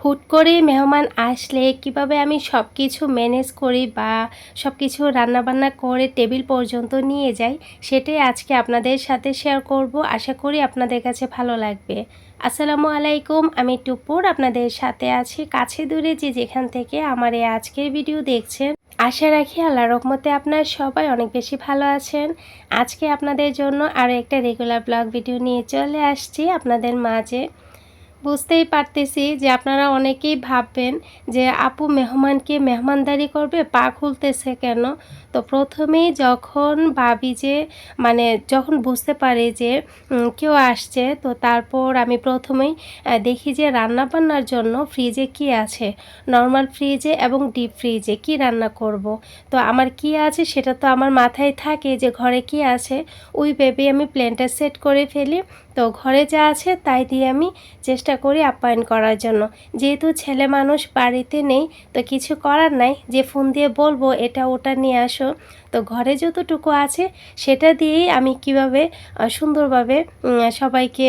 হুট করে মেহমান আসলে কিভাবে আমি সব কিছু ম্যানেজ করি বা সব কিছু রান্নাবান্না করে টেবিল পর্যন্ত নিয়ে যাই, সেটাই আজকে আপনাদের সাথে শেয়ার করব। আশা করি আপনাদের কাছে ভালো লাগবে। আসসালামু আলাইকুম, আমি টুপুর আপনাদের সাথে আছি কাছে দূরে যে যেখান থেকে আমার এই আজকের ভিডিও দেখছেন। আশা রাখি আল্লাহর রহমতে আপনার সবাই অনেক বেশি ভালো আছেন। আজকে আপনাদের জন্য আরও একটা রেগুলার ব্লগ ভিডিও নিয়ে চলে আসছি আপনাদের মাঝে। বুঝতেই পারতেছি যে আপনারা অনেকেই ভাববেন যে আপু মেহমানকে মেহমানদারি করবে, পা খুলতেছে কেন। তো প্রথমেই যখন ভাবি যে যখন বুঝতে পারি যে কেউ আসছে, তো তারপর আমি প্রথমেই দেখি যে রান্নাবান্নার জন্য ফ্রিজে কি আছে, নর্মাল ফ্রিজে এবং ডিপ ফ্রিজে কি রান্না করব। তো আমার কি আছে সেটা তো আমার মাথায় থাকে যে ঘরে কি আছে, ওই ভেবে আমি প্ল্যানটা সেট করে ফেলি। তো ঘরে যা আছে তাই দিয়ে আমি চেষ্টা করি আপ্যায়ন করার জন্য। যেহেতু ছেলে মানুষ বাড়িতে নেই, তো কিছু করার নাই যে ফোন দিয়ে বলবো এটা ওটা নিয়ে আসো। তো ঘরে যতটুকু আছে সেটা দিয়েই আমি কিভাবে সুন্দরভাবে সবাইকে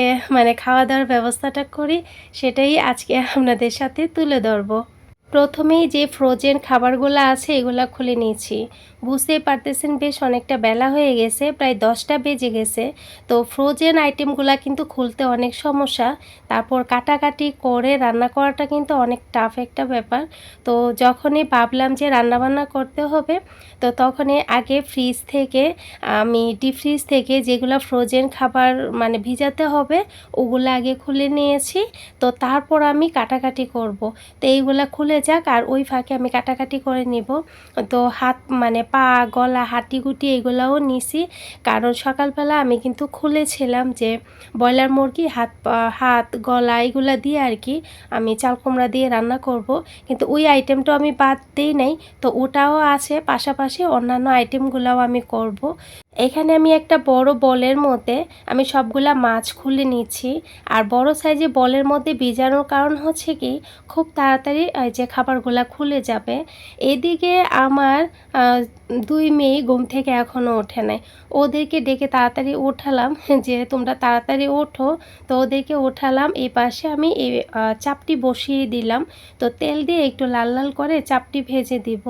খাওয়া দাওয়ার ব্যবস্থাটা করি, সেটাই আজকে আপনাদের সাথে তুলে ধরবো। প্রথমেই যে ফ্রোজেন খাবারগুলো আছে এগুলো খুলে নিয়েছি। বুঝতেই পারতেছেন বেশ অনেকটা বেলা হয়ে গেছে, প্রায় 10টা বেজে গেছে। তো ফ্রোজেন আইটেমগুলো কিন্তু খুলতে অনেক সমস্যা, তারপর কাটাকাটি করে রান্না করাটা কিন্তু অনেক টাফ একটা ব্যাপার। তো যখনই ভাবলাম যে রান্নাবান্না করতে হবে, তো তখনই আগে ফ্রিজ থেকে আমি ডিপ ফ্রিজ থেকে যেগুলো ফ্রোজেন খাবার ভিজাতে হবে ওগুলো আগে খুলে নিয়েছি। তো তারপর আমি কাটাকাটি করব। তো এইগুলা খুলে যাক আর ওই ফাঁকে আমি কাটাকাটি করে নিব। তো হাত পা গলা হাঁটিগুটি এগুলাও নিছি, কারণ সকালবেলা আমি কিন্তু খুলেছিলাম যে ব্রয়লার মুরগি হাত গলা এগুলা দিয়ে আর কি আমি চাল কুমড়া দিয়ে রান্না করব, কিন্তু ওই আইটেমটা আমি বাদ দিই নাই। তো ওটাও আছে, পাশাপাশি অন্যান্য আইটেমগুলোও আমি করব। এখানে আমি একটা বড় বলের মধ্যে আমি সবগুলা মাছ খুলে নিচ্ছি। আর বড় সাইজে বলের মধ্যে ভিজানোর কারণ হচ্ছে কি, খুব তাড়াতাড়ি যে খাবারগুলা খুলে যাবে। এদিকে আমার দুই মেয়ে ঘুম থেকে এখনও ওঠে নাই। ওদেরকে ডেকে তাড়াতাড়ি ওঠালাম যে তোমরা তাড়াতাড়ি ওঠো। তো ওদেরকে ওঠালাম, এই পাশে আমি এই চাপটি বসিয়ে দিলাম। তো তেল দিয়ে একটু লাল লাল করে চাপটি ভেজে দিব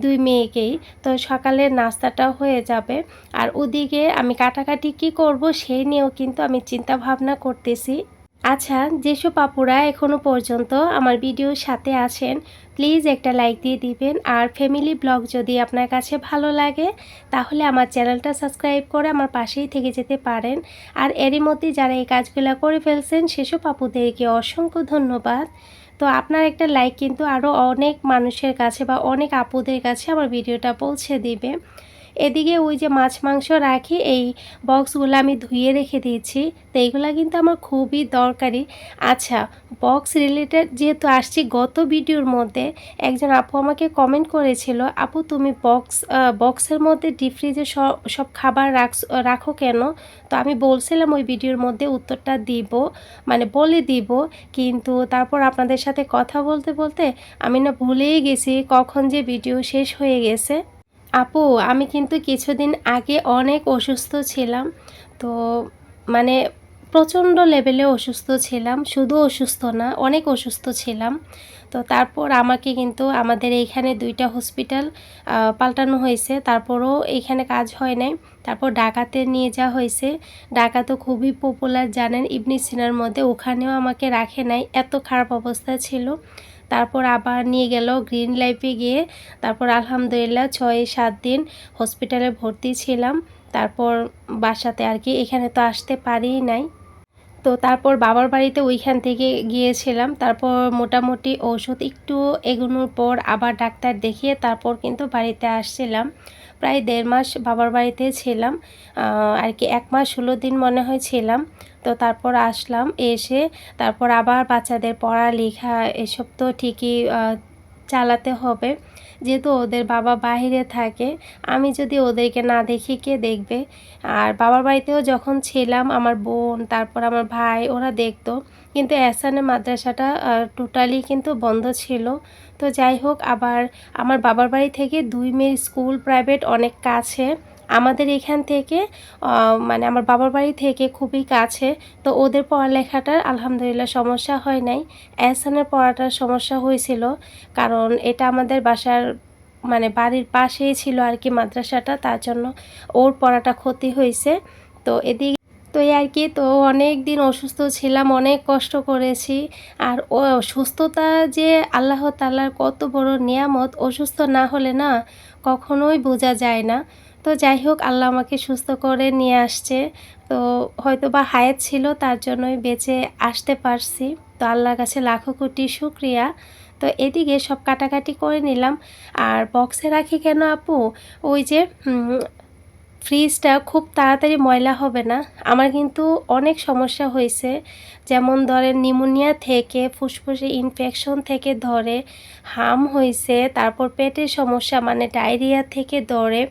দুই মেয়েকেই। তো সকালের নাস্তাটাও হয়ে যাবে। আর ওদিকে আমি কাটাকাটি কি করব সেই নিয়েও কিন্তু আমি চিন্তা ভাবনা করতেছি। আচ্ছা, যেসব আপুরা এখনও পর্যন্ত আমার ভিডিওর সাথে আছেন, প্লিজ একটা লাইক দিয়ে দিবেন। আর ফ্যামিলি ব্লগ যদি আপনার কাছে ভালো লাগে তাহলে আমার চ্যানেলটা সাবস্ক্রাইব করে আমার পাশেই থেকে যেতে পারেন। আর এরই মধ্যে যারা এই কাজগুলো করে ফেলছেন সেসব আপুদেরকে অসংখ্য ধন্যবাদ। তো আপনার একটা লাইক কিন্তু আরও অনেক মানুষের কাছে বা অনেক আপুদের কাছে আমার ভিডিওটা পৌঁছে দিবে। এদিকে ওই যে মাছ মাংস রাখি এই বক্সগুলো আমি ধুয়ে রেখে দিয়েছি। তো এইগুলো কিন্তু আমার খুবই দরকারি। আচ্ছা, বক্স রিলেটেড যেহেতু আসছি, গত ভিডিওর মধ্যে একজন আপু আমাকে কমেন্ট করেছিল, আপু তুমি বক্সের মধ্যে ডিপ ফ্রিজে সব খাবার রাখো কেন। তো আমি বলছিলাম ওই ভিডিওর মধ্যে উত্তরটা দিব, বলে দিব, কিন্তু তারপর আপনাদের সাথে কথা বলতে বলতে আমি না ভুলেই গেছি কখন যে ভিডিও শেষ হয়ে গেছে। আপু আমি কিন্তু কিছুদিন আগে অনেক অসুস্থ ছিলাম। তো মানে প্রচণ্ড লেভেলে অসুস্থ ছিলাম, শুধু অসুস্থ না অনেক অসুস্থ ছিলাম। তো তারপর আমাকে কিন্তু আমাদের এইখানে 2টা হসপিটাল পাল্টানো হয়েছে, তারপরও এইখানে কাজ হয় নাই। তারপর ঢাকাতে নিয়ে যাওয়া হয়েছে। ঢাকা তো খুবই পপুলার জানেন, ইবনে সিনার মধ্যে, ওখানেও আমাকে রাখে নাই, এত খারাপ অবস্থা ছিল। তারপর আবার নিয়ে গেল গ্রিন লাইফে গিয়ে, তারপর আলহামদুলিল্লাহ 6-7 দিন হসপিটালে ভর্তি ছিলাম। তারপর বাসাতে আর কি, এখানে তো আসতে পারিই নাই। তো তারপর বাবার বাড়িতে ওইখান থেকে গিয়েছিলাম। তারপর মোটামুটি ওষুধ একটু এগোনোর পর আবার ডাক্তার দেখিয়ে তারপর কিন্তু বাড়িতে আসছিলাম। প্রায় 1.5 মাস বাবার বাড়িতে ছিলাম আর কি, 1 মাস 16 দিন মনে হয় ছিলাম। তো তারপর আসলাম, এসে তারপর আবার বাচ্চাদের পড়ালেখা এসব তো ঠিকই চালাতে হবে। যেহেতু ওদের বাবা বাইরে থাকে, আমি যদি ওদেরকে না দেখি কে দেখবে। আর বাবার বাড়িতেও যখন ছিলাম আমার বোন তারপর আমার ভাই ওরা দেখতো, কিন্তু এহসানের মাদ্রাসাটা টোটালি কিন্তু বন্ধ ছিল। তো যাই হোক, আবার আমার বাবার বাড়ি থেকে 2 মেয়ের স্কুল প্রাইভেট অনেক কাছে, আমাদের এখান থেকে মানে আমার বাবার বাড়ি থেকে খুবই কাছে। তো ওদের পড়ালেখাটার আলহামদুলিল্লাহ সমস্যা হয় নাই। এহসানের পড়াটার সমস্যা হয়েছিল, কারণ এটা আমাদের বাসার মানে বাড়ির পাশেই ছিল আর কি মাদ্রাসাটা, তার জন্য ওর পড়াটা ক্ষতি হয়েছে। তো এদিকে তো এই আর কি, তো অনেক দিন অসুস্থ ছিলাম, অনেক কষ্ট করেছি। আর ও সুস্থতা যে আল্লাহ তাআলার কত বড় নিয়ামত, অসুস্থ না হলে না কখনোই বোঝা যায় না। তো যাই হোক, আল্লাহ আমাকে সুস্থ করে নিয়ে আসছে। তো হয়তো বা হায়াত ছিল, তার জন্যই বেঁচে আসতে পারছি। তো আল্লাহর কাছে লাখো কোটি শুকরিয়া। তো এদিকে সব কাটাকাটি করে নিলাম। আর বক্সে রাখি কেন আপু, ওই যে ফ্রিজটা খুব তাড়াতাড়ি ময়লা হবে না। আমার কিন্তু অনেক সমস্যা হয়েছে, যেমন ধরেন নিউমোনিয়া থেকে, ফুসফুসে ইনফেকশন থেকে ধরে, হাম হয়েছে, তারপর পেটের সমস্যা মানে ডায়রিয়া থেকে ধরে,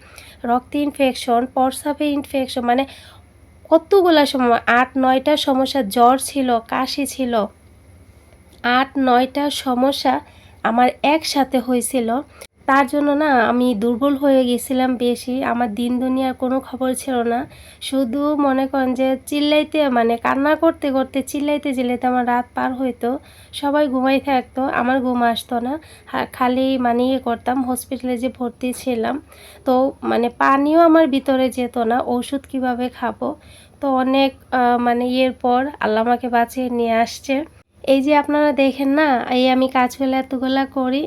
রক্তে ইনফেকশন, প্রস্রাবে ইনফেকশন, মানে কতগুলা সময় ৮-৯টা সমস্যা, জ্বর ছিল, কাশি ছিল, ৮-৯টা সমস্যা আমার একসাথে হয়েছিল। তার জন্য না আমি দুর্বল হয়ে গেছিলাম বেশি। আমার দিন দুনিয়ার কোনো খবর ছিল না। শুধু মনে করেন যে চিল্লাইতে মানে কান্না করতে করতে চিল্লাইতে চিল্লাইতে আমার রাত পার হইতো। সবাই ঘুমাই থাকতো, আমার ঘুম আসতো না। খালি মানে ইয়ে করতাম, হসপিটালে যে ভর্তি ছিলাম। তো মানে পানিও আমার ভিতরে যেত না, ওষুধ কিভাবে খাবো। তো অনেক মানে ইয়ের পর আল্লাহ আমাকে বাঁচিয়ে নিয়ে আসছে। এই যে আপনারা দেখেন না, এই আমি কাজগুলো এতগুলা করি।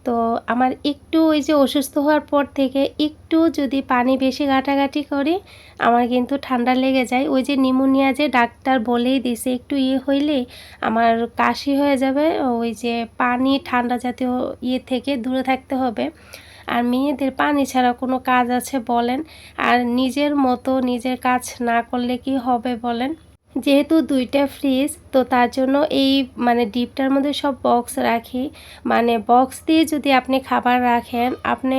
তো আমার একটু ওই যে অসুস্থ হওয়ার পর থেকে একটু যদি পানি বেশি ঘাটাঘাটি করি, আমার কিন্তু ঠান্ডা লেগে যায়। ওই যে নিউমোনিয়া যে ডাক্তার বলেই দিছে, একটু ইয়ে হইলেই আমার কাশি হয়ে যাবে। ওই যে পানি ঠান্ডা জাতীয় ইয়ে থেকে দূরে থাকতে হবে। আর মেয়েদের পানি ছাড়া কোনো কাজ আছে বলেন? আর নিজের মতো নিজের কাজ না করলে কি হবে বলেন? যেহেতু ২টা ফ্রিজ, তো তার জন্য এই মানে ডিপটার মধ্যে সব বক্স রাখি। মানে বক্স দিয়ে যদি আপনি খাবার রাখেন, আপনি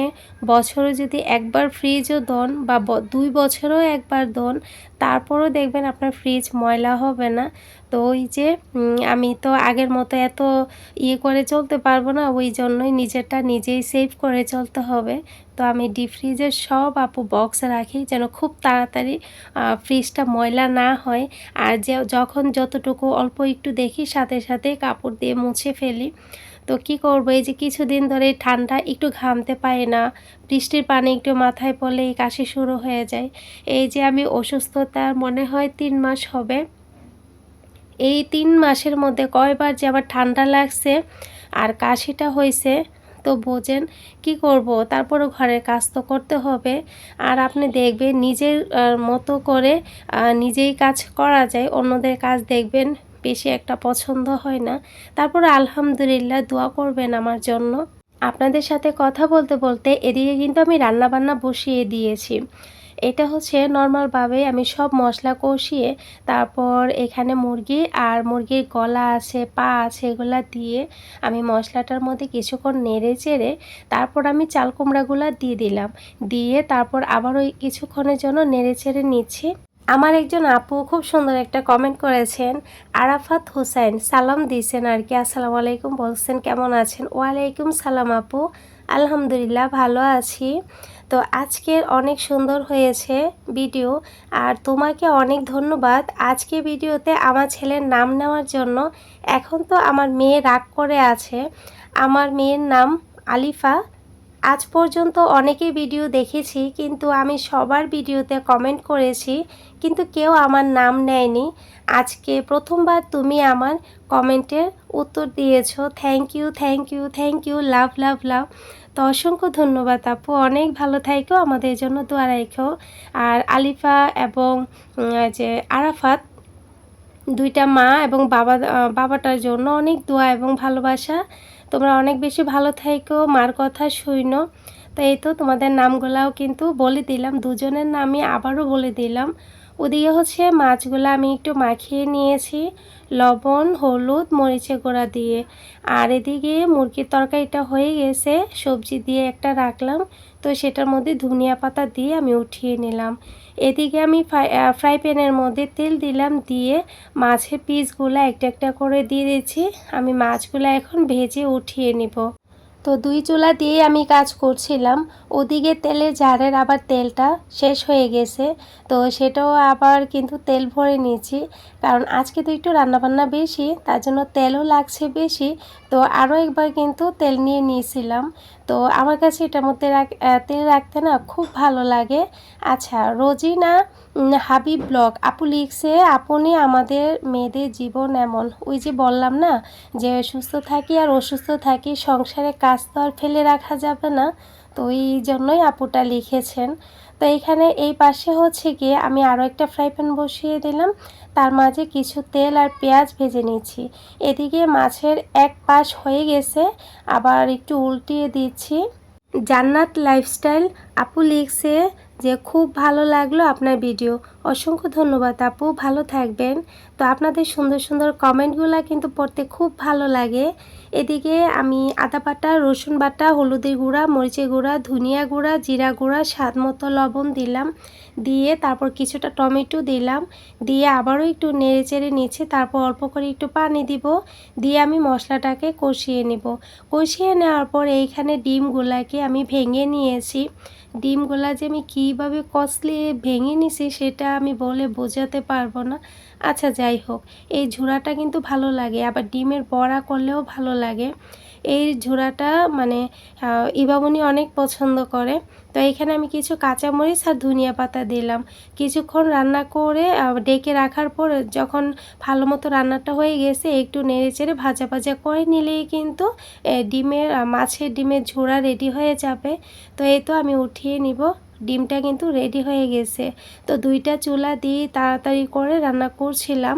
বছরে যদি একবার ফ্রিজও দেন বা ২ বছরেও একবার দেন, তারপরও দেখবেন আপনার ফ্রিজ ময়লা হবে না। তো ওই যে আমি তো আগের মতো এত ইয়ে করে চলতে পারবো না, ওই জন্যই নিজেরটা নিজেই সেভ করে চলতে হবে। তো আমি ডিপ ফ্রিজের সব আপু বক্স রাখি, যেন খুব তাড়াতাড়ি ফ্রিজটা ময়লা না হয়। আর যে যখন যতটুকু অল্প একটু দেখি, সাথে সাথে কাপড় দিয়ে মুছে ফেলি। তো কি করব, এই যে কিছুদিন ধরে ঠান্ডা, একটু ঘামতে পারি না, বৃষ্টির পানি একটু মাথায় পড়লেই কাশি শুরু হয়ে যায়। এই যে আমি অসুস্থতার মনে হয় ৩ মাস হবে। এই ৩ মাসের মধ্যে কয়বার যে আমার ঠান্ডা লাগছে আর কাশিটা হয়েছে, তো বোঝেন কি করব। তারপরও ঘরের কাজ তো করতে হবে। আর আপনি দেখবেন নিজের মতো করে নিজেই কাজ করা যায়, অন্যদের কাজ দেখবেন বেশি একটা পছন্দ হয় না। তারপরে আলহামদুলিল্লাহ দোয়া করবেন আমার জন্য। আপনাদের সাথে কথা বলতে বলতে এদিকে কিন্তু আমি রান্নাবান্না বসিয়ে দিয়েছি। এটা হচ্ছে নর্মালভাবে আমি সব মশলা কষিয়ে, তারপর এখানে মুরগি আর মুরগির গলা আছে, পা আছে, এগুলা দিয়ে আমি মশলাটার মধ্যে কিছুক্ষণ নেড়ে চেড়ে তারপর আমি চাল কুমড়াগুলা দিয়ে দিলাম। দিয়ে তারপর আবার ওই কিছুক্ষণের জন্য নেড়ে চেড়ে নিচ্ছি। আমার একজন আপু খুব সুন্দর একটা কমেন্ট করেছেন, আরাফাত হোসাইন সালাম দিয়েছেন আর কি, আসসালামু আলাইকুম বলছেন, কেমন আছেন? ওয়ালাইকুম সালাম আপু, আলহামদুলিল্লাহ ভালো আছি। তো আজকের অনেক সুন্দর হয়েছে ভিডিও, আর তোমাকে অনেক ধন্যবাদ আজকে ভিডিওতে আমার ছেলের নাম নেওয়ার জন্য। এখন তো আমার মেয়ে রাগ করে আছে। আমার মেয়ের নাম আলিফা। আজ পর্যন্ত অনেকেই ভিডিও দেখেছি, কিন্তু আমি সবার ভিডিওতে কমেন্ট করেছি, কিন্তু কেউ আমার নাম নেয়নি। আজকে প্রথমবার তুমি আমার কমেন্টের উত্তর দিয়েছো। Thank you, thank you, thank you, love love love. তো অসংখ্য ধন্যবাদ আপু, অনেক ভালো থাইকো, আমাদের জন্য দোয়া রাখো। আর আলিফা এবং যে আরাফাত, দুইটা মা এবং বাবাটার জন্য অনেক দোয়া এবং ভালোবাসা। তোমরা অনেক বেশি ভালো থাইকো, মার কথা শুইনো। তো এই তো তোমাদের নামগুলাও কিন্তু বলে দিলাম, দুজনের নামই আবারও বলে দিলাম। ওদিকে হচ্ছে মাছগুলো আমি একটু মাখিয়ে নিয়েছি লবণ, হলুদ, মরিচের গুঁড়া দিয়ে। আর এদিকে মুরগির তরকারিটা হয়ে গেছে, সবজি দিয়ে একটা রাখলাম, তো সেটার মধ্যে ধনিয়া পাতা দিয়ে আমি উঠিয়ে নিলাম। এদিকে আমি ফ্রাই প্যানের মধ্যে তেল দিলাম, দিয়ে মাছের পিসগুলো একটা একটা করে দিয়ে দিচ্ছি। আমি মাছগুলো এখন ভেজে উঠিয়ে নিব। তো 2 চুলা দিয়ে আমি কাজ করছিলাম। ওদিকে তেলের জারের আবার তেলটা শেষ হয়ে গেছে, তো সেটাও আবার কিন্তু তেল ভরে নিয়েছি, কারণ আজকে তো একটু রান্নাবান্না বেশি, তার জন্য তেলও লাগছে বেশি। তো আরও একবার কিন্তু তেল নিয়ে নিয়েছিলাম। তো আমার কাছে এটার মধ্যে তেল রাখতে না খুব ভালো লাগে। আচ্ছা, রোজিনা হাবিব ব্লগ আপু লিখছে, আপনি আমাদের মেয়েদের জীবন এমন, ওই যে বললাম না যে সুস্থ থাকি আর অসুস্থ থাকি, সংসারে কাজ তো আর ফেলে রাখা যাবে না, তো এই জন্যই আপুটা লিখেছেন। তো এখানে এই পাশে হচ্ছে গিয়ে আমি আরও একটা ফ্রাই প্যান বসিয়ে দিলাম, তার মাঝে কিছু তেল আর পেঁয়াজ ভেজে নিচ্ছি। এদিকে মাছের এক পাশ হয়ে গেছে, আবার একটু উল্টিয়ে দিচ্ছি। জান্নাত লাইফস্টাইল আপু লিখছে যে খুব ভালো লাগলো আপনার ভিডিও। অসংখ্য ধন্যবাদ আপু, ভালো থাকবেন। তো আপনাদের সুন্দর সুন্দর কমেন্টগুলো কিন্তু পড়তে খুব ভালো লাগে। এদিকে আমি আদা বাটা, রসুন বাটা, হলুদের গুঁড়া, মরিচের গুঁড়া, ধনিয়া গুঁড়া, জিরা গুঁড়া, স্বাদ মতো লবণ দিলাম, দিয়ে তারপর কিছুটা টমেটো দিলাম, দিয়ে আবারও একটু নেড়ে চেড়ে নিচ্ছি। তারপর অল্প করে একটু পানি দিব, দিয়ে আমি মশলাটাকে কষিয়ে নেব। কষিয়ে নেওয়ার পর এইখানে ডিমগুলাকে আমি ভেঙে নিয়েছি। ডিমগুলা যে আমি কীভাবে কষলে ভেঙে নিছি সেটা আমি বলে বোঝাতে পারবো না। আচ্ছা যাই হোক, এই ঝুড়াটা কিন্তু ভালো লাগে, আবার ডিমের বড়া করলেও ভালো লাগে। এই ঝুড়াটা মানে ইবামনি অনেক পছন্দ করে। তো এখানে আমি কিছু কাঁচামরিচ আর ধনিয়া পাতা দিলাম। কিছুক্ষণ রান্না করে ডেকে রাখার পর যখন ভালো মতো রান্নাটা হয়ে গেছে, একটু নেড়ে চেড়ে ভাজা ভাজা করে নিলেই কিন্তু মাছের ডিমের ঝোড়া রেডি হয়ে যাবে। তো এই তো আমি উঠিয়ে নিব, ডিমটা কিন্তু রেডি হয়ে গেছে। তো 2টা চুলা দিয়ে তাড়াতাড়ি করে রান্না করছিলাম।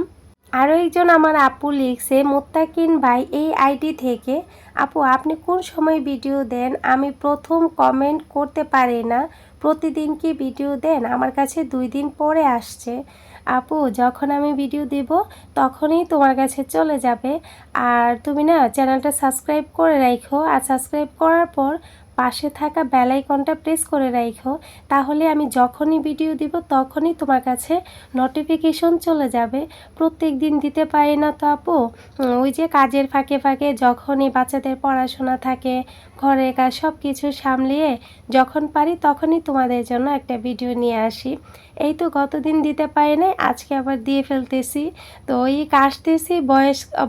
আরও একজন আমার আপু লিখছে, মোত্তাকিন ভাই এই আইডি থেকে, আপু আপনি কোন সময় ভিডিও দেন? আমি প্রথম কমেন্ট করতে পারি না, প্রতিদিন কি ভিডিও দেন? আমার কাছে 2 দিন পরে আসছে। আপু যখন আমি ভিডিও দেব তখনই তোমার কাছে চলে যাবে। আর তুমি না চ্যানেলটা সাবস্ক্রাইব করে রাখো, আর সাবস্ক্রাইব করার পর পাশে থাকা বেল আইকনটা প্রেস করে রাখো, তাহলে আমি যখনই ভিডিও দিব তখনই তোমার কাছে নোটিফিকেশন চলে যাবে। প্রত্যেক দিন দিতে পারি না তো আপু, ওই যে কাজের ফাঁকে ফাঁকে যখনই বাচ্চাদের পড়াশোনা থাকে, ঘরের কাজ সব কিছু সামলিয়ে যখন পারি তখনই তোমাদের জন্য একটা ভিডিও নিয়ে আসি। এই তো গতদিন দিতে পারি নাই, আজকে আবার দিয়ে ফেলতেছি। তো ওই কাটতেছি,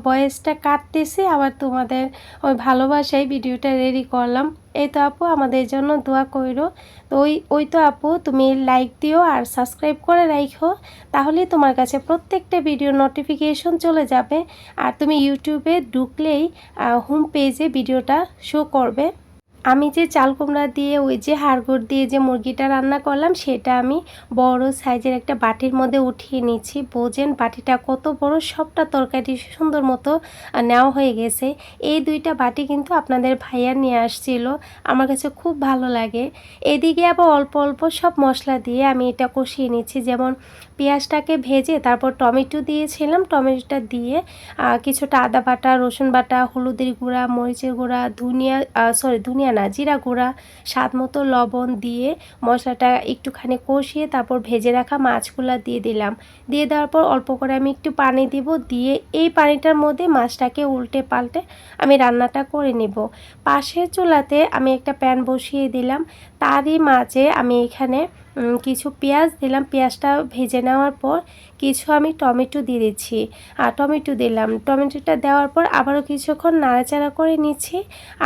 বয়েসটা কাটতেছি, আবার তোমাদের ওই ভালোবাসায় ভিডিওটা রেডি করলাম। এই তো আপু আমাদের জন্য দোয়া কইরো। তো ওই তো আপু তুমি লাইক দিও আর সাবস্ক্রাইব করে রাখো, তাহলেই তোমার কাছে প্রত্যেকটা ভিডিও নোটিফিকেশন চলে যাবে। আর তুমি ইউটিউবে ঢুকলেই হোম পেজে ভিডিওটা শো করবে। আমি যে চাল কুমড়া দিয়ে ওই যে হাড়গোড় দিয়ে যে মুরগিটা রান্না করলাম, সেটা আমি বড় সাইজের একটা বাটির মধ্যে উঠিয়ে নিচ্ছি। বোঝেন বাটিটা কত বড়, সবটা তরকারি সুন্দর মতো নেওয়া হয়ে গেছে। এই 2টা বাটি কিন্তু আপনাদের ভাইয়া নিয়ে আসছিল, আমার কাছে খুব ভালো লাগে। এদিকে আবার অল্প অল্প সব মশলা দিয়ে আমি এটা কষিয়ে নিচ্ছি, যেমন পেঁয়াজটাকে ভেজে তারপর টমেটো দিয়েছিলাম, টমেটোটা দিয়ে কিছুটা আদা বাটা, রসুন বাটা, হলুদের গুঁড়া, মরিচের গুঁড়া, ধনিয়া না জিরা গুঁড়া, স্বাদ মতো লবণ দিয়ে মশলাটা একটুখানি কষিয়ে তারপর ভেজে রাখা মাছগুলো দিয়ে দিলাম। দিয়ে দেওয়ার পর অল্প করে আমি একটু পানি দিব, দিয়ে এই পানিটার মধ্যে মাছটাকে উল্টে পাল্টে আমি রান্নাটা করে নেব। পাশের চুলাতে আমি একটা প্যান বসিয়ে দিলাম, তারই মাঝে আমি এখানে কিছু পেঁয়াজ দিলাম। পেঁয়াজটা ভেজে নেওয়ার পর কিছু আমি টমেটো দিয়ে দিচ্ছি, আর টমেটো দিলাম। টমেটোটা দেওয়ার পর আবারও কিছুক্ষণ নাড়াচাড়া করে নিচ্ছি।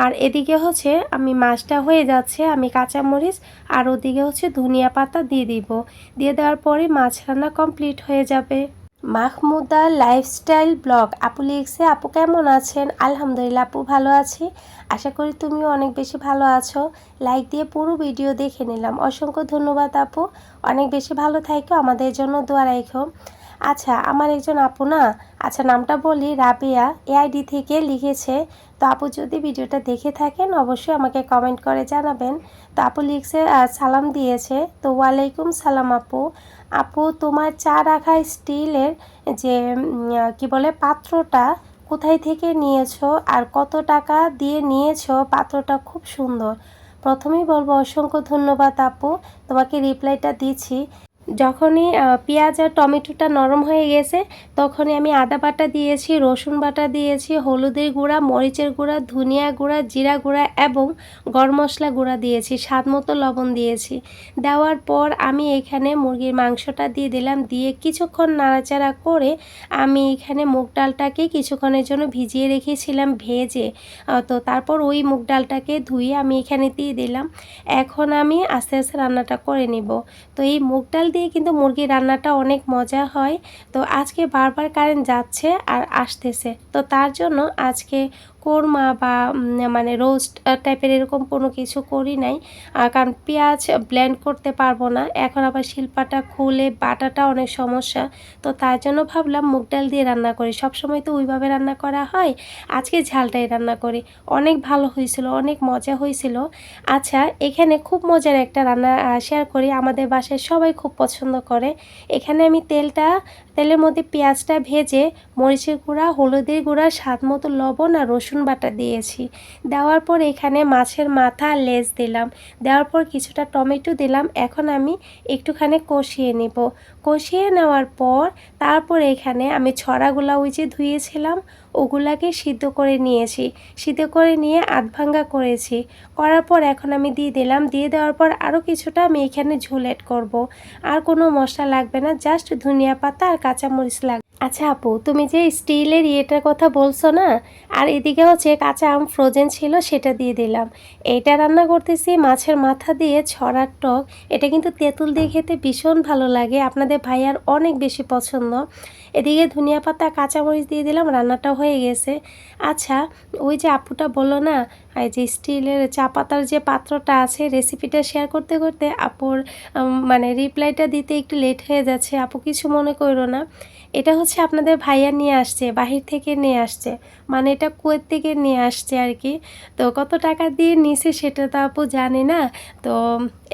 আর এদিকে হচ্ছে আমি মাছটা হয়ে যাচ্ছে, আমি কাঁচামরিচ আর ওদিকে হচ্ছে ধনিয়া পাতা দিয়ে দিব। দিয়ে দেওয়ার পরে মাছ রান্না কমপ্লিট হয়ে যাবে। মাহমুদা লাইফস্টাইল ব্লগ আপু লিখছে, আপু কেমন আছেন? আলহামদুলিল্লাহ আপু ভালো আছি, আশা করি তুমিও অনেক বেশি ভালো আছো। লাইক দিয়ে পুরো ভিডিও দেখে নিলাম, অসংখ্য ধন্যবাদ আপু, অনেক বেশি ভালো থাকো, আমাদের জন্য দোয়া রাখো। আচ্ছা আমার একজন আপু না, আচ্ছা নামটা বলি, রাবিয়া এআইডি থেকে লিখেছে। তো আপু যদি ভিডিওটা দেখে থাকেন অবশ্যই আমাকে কমেন্ট করে জানাবেন। তো আপু লিখছে, সালাম দিয়েছে। তো ওয়ালাইকুম সালাম আপু। আপু তোমার চা রাখা স্টিলের যে কি বলে পাত্রটা কোথায় থেকে নিয়েছো আর কত টাকা দিয়ে নিয়েছো? পাত্রটা খুব সুন্দর। প্রথমেই বলবো অসংখ্য ধন্যবাদ আপু, তোমাকে রিপ্লাইটা দিচ্ছি। যখনই পেঁয়াজ আর টমেটোটা নরম হয়ে গেছে তখনই আমি আদা বাটা দিয়েছি, রসুন বাটা দিয়েছি, হলুদের গুঁড়া, মরিচের গুঁড়া, ধনিয়া গুঁড়া, জিরা গুঁড়া এবং গরম মশলা গুঁড়া দিয়েছি, স্বাদ মতো লবণ দিয়েছি। দেওয়ার পর আমি এখানে মুরগির মাংসটা দিয়ে দিলাম, দিয়ে কিছুক্ষণ নাড়াচাড়া করে আমি এখানে মুগ ডালটাকে কিছুক্ষণের জন্য ভিজিয়ে রেখেছিলাম ভেজে। তো তারপর ওই মুগ ডালটাকে ধুয়ে আমি এখানে দিয়ে দিলাম। এখন আমি আস্তে আস্তে রান্নাটা করে নিব। তো এই মুগ ডাল দিয়ে কিন্তু মুরগির রান্নাটা অনেক মজা হয়। তো আজকে বারবার কারেন্ট যাচ্ছে আর আসতেছে, তো তার জন্য আজকে কোরমা বা মানে রোস্ট টাইপের এরকম কোনো কিছু করি নাই, কারণ পেঁয়াজ ব্লেন্ড করতে পারবো না, এখন আবার শিলপাটা খুলে বাটাটা অনেক সমস্যা। তো তার জন্য ভাবলাম মুগ ডাল দিয়ে রান্না করি, সবসময় তো ওইভাবে রান্না করা হয়, আজকে ঝালটাই রান্না করি। অনেক ভালো হয়েছিল, অনেক মজা হয়েছিল। আচ্ছা, এখানে খুব মজার একটা রান্না শেয়ার করি, আমাদের বাসায় সবাই খুব পছন্দ করে। এখানে আমি তেলের মধ্যে পেঁয়াজটা ভেজে মরিচের গুঁড়া, হলুদের গুঁড়া, স্বাদ মতো লবণ আর রসুন বাটা দিয়েছি। দেওয়ার পর এখানে মাছের মাথা আর লেজ দিলাম, দেওয়ার পর কিছুটা টমেটো দিলাম। এখন আমি একটুখানি কষিয়ে নেব। কষিয়ে নেওয়ার পর তারপর এখানে আমি ছড়াগুলা ওই যে ধুয়েছিলাম ওগুলাকে সিদ্ধ করে নিয়েছি, সিদ্ধ করে নিয়ে আধ ভাঙ্গা করেছি। করার পর এখন আমি দিয়ে দিলাম, দিয়ে দেওয়ার পর আরও কিছুটা আমি এখানে ঝোল অ্যাড করবো। আর কোনো মশলা লাগবে না, জাস্ট ধনিয়া পাতা আর কাঁচামরিচ লাগবে। আচ্ছা আপু, তুমি যে স্টিলের ইয়েটার কথা বলছো না, আর এদিকে হচ্ছে কাঁচা আম ফ্রোজেন ছিল সেটা দিয়ে দিলাম। এইটা রান্না করতেছি মাছের মাথা দিয়ে ছড়ার টক। এটা কিন্তু তেঁতুল দিয়ে খেতে ভীষণ ভালো লাগে, আপনাদের ভাইয়ার অনেক বেশি পছন্দ। এদিকে ধনিয়া পাতা কাঁচামরিচ দিয়ে দিলাম, রান্নাটাও হয়ে গেছে। আচ্ছা, ওই যে আপুটা বললো না, এই যে স্টিলের চা পাতার যে পাত্রটা আছে, রেসিপিটা শেয়ার করতে করতে আপুর মানে রিপ্লাইটা দিতে একটু লেট হয়ে যাচ্ছে, আপু কিছু মনে করো না। এটা হচ্ছে আপনাদের ভাইয়া নিয়ে আসছে, বাহির থেকে নিয়ে আসছে, মানে এটা কুয়েত থেকে নিয়ে আসছে আর কি। তো কত টাকা দিয়ে নিছে সেটা তো আপু জানি না। তো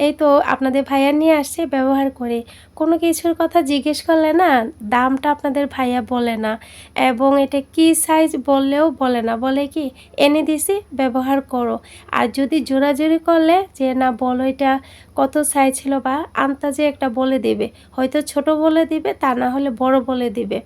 এই তো আপনাদের ভাইয়া নিয়ে আসছে, ব্যবহার করে কোনো কিছুর কথা জিজ্ঞেস করলে না দামটা আপনাদের ভাইয়া বলে না, এবং এটা কি সাইজ বললেও বলে না, বলে কি এনে দিছি ব্যবহার করো। আর যদি জোরাজুরি করলে যে না বলো এটা কত সাইজ ছিল বা আন্দাজে একটা বলে দেবে, হয়তো ছোট বলে দিবে, তা না হলে বড় বলে দিবে।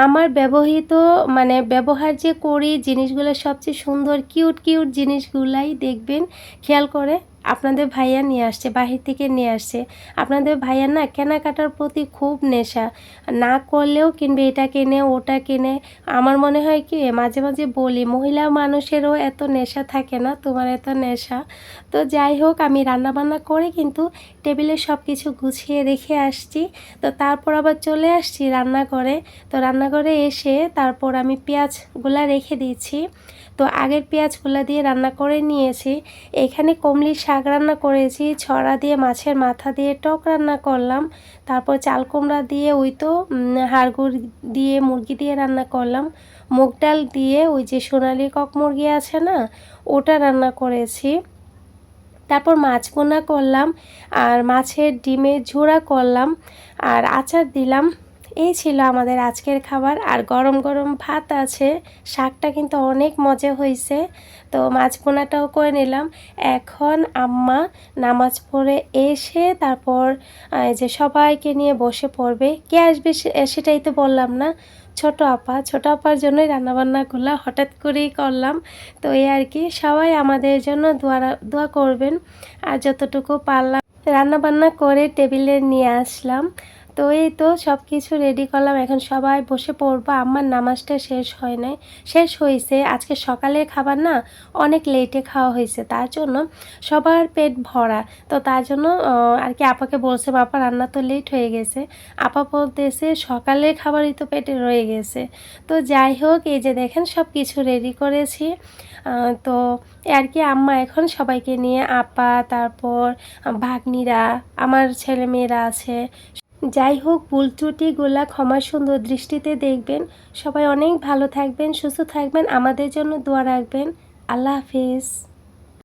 আমার ব্যবহৃত মানে ব্যবহার যে করি জিনিসগুলো সবচেয়ে সুন্দর কিউট কিউট জিনিসগুলাই দেখবেন খেয়াল করে আপনাদের ভাইয়া নিয়ে আসছে, বাহির থেকে নিয়ে আসছে। আপনাদের ভাইয়া না কেনাকাটার প্রতি খুব নেশা, না করলেও কিনবে, এটা কেনে ওটা কেনে। আমার মনে হয় কি মাঝে মাঝে বলি মহিলা মানুষেরও এত নেশা থাকে না, তোমার এত নেশা। তো যাই হোক, আমি রান্নাবান্না করে কিন্তু টেবিলে সব কিছু গুছিয়ে রেখে আসছি। তো তারপর আবার চলে আসছি রান্নাঘরে। তো রান্নাঘরে এসে তারপর আমি পেঁয়াজগুলা রেখে দিয়েছি। তো আগের পেঁয়াজগুলা দিয়ে রান্না করে নিয়েছি। এখানে কমলি শাক রান্না করেছি, ছড়া দিয়ে মাছের মাথা দিয়ে টক রান্না করলাম। তারপর চাল কুমড়া দিয়ে ওই তো হাড়গুড় দিয়ে মুরগি দিয়ে রান্না করলাম। মুগ ডাল দিয়ে ওই যে সোনালি কক মুরগি আছে না, ওটা রান্না করেছি। তারপর মাছ ভুনা করলাম আর মাছের ডিমের ঝোড়া করলাম আর আচার দিলাম। এই ছিল আমাদের আজকের খাবার, আর গরম গরম ভাত আছে। শাকটা কিন্তু অনেক মজা হয়েছে। তো মাছ ভুনাটাও করে নিলাম। এখন আম্মা নামাজ পড়ে এসে তারপর এই যে সবাইকে নিয়ে বসে পড়বে। কে আসবে সেটাই তো বললাম না, ছোট আপার জন্যই রান্নাবান্নাগুলো হঠাৎ করেই করলাম। তো এই আর কি, সবাই আমাদের জন্য দোয়া করবেন। আর যতটুকু পারলাম রান্নাবান্না করে টেবিলে নিয়ে আসলাম। তো এই তো সব কিছু রেডি করলাম, এখন সবাই বসে পড়বো। আমার নামাজটা শেষ হয় নাই, শেষ হয়েছে। আজকে সকালের খাবার না অনেক লেটে খাওয়া হয়েছে, তার জন্য সবার পেট ভরা। তো তার জন্য আর কি আপাকে বলছে আপা রান্না তো লেট হয়ে গেছে। আপা বলতেছে সকালের খাবারই তো পেটে রয়ে গেছে। তো যাই হোক, এই যে দেখেন সব কিছু রেডি করেছি। তো আর কি আম্মা এখন সবাইকে নিয়ে, আপা তারপর ভাগ্নিরা, আমার ছেলেমেয়েরা আছে। যাই হোক, ভুল ত্রুটিগুলা ক্ষমা সুন্দর দৃষ্টিতে দেখবেন। সবাই অনেক ভালো থাকবেন, সুস্থ থাকবেন, আমাদের জন্য দোয়া রাখবেন। আল্লাহ হাফিজ।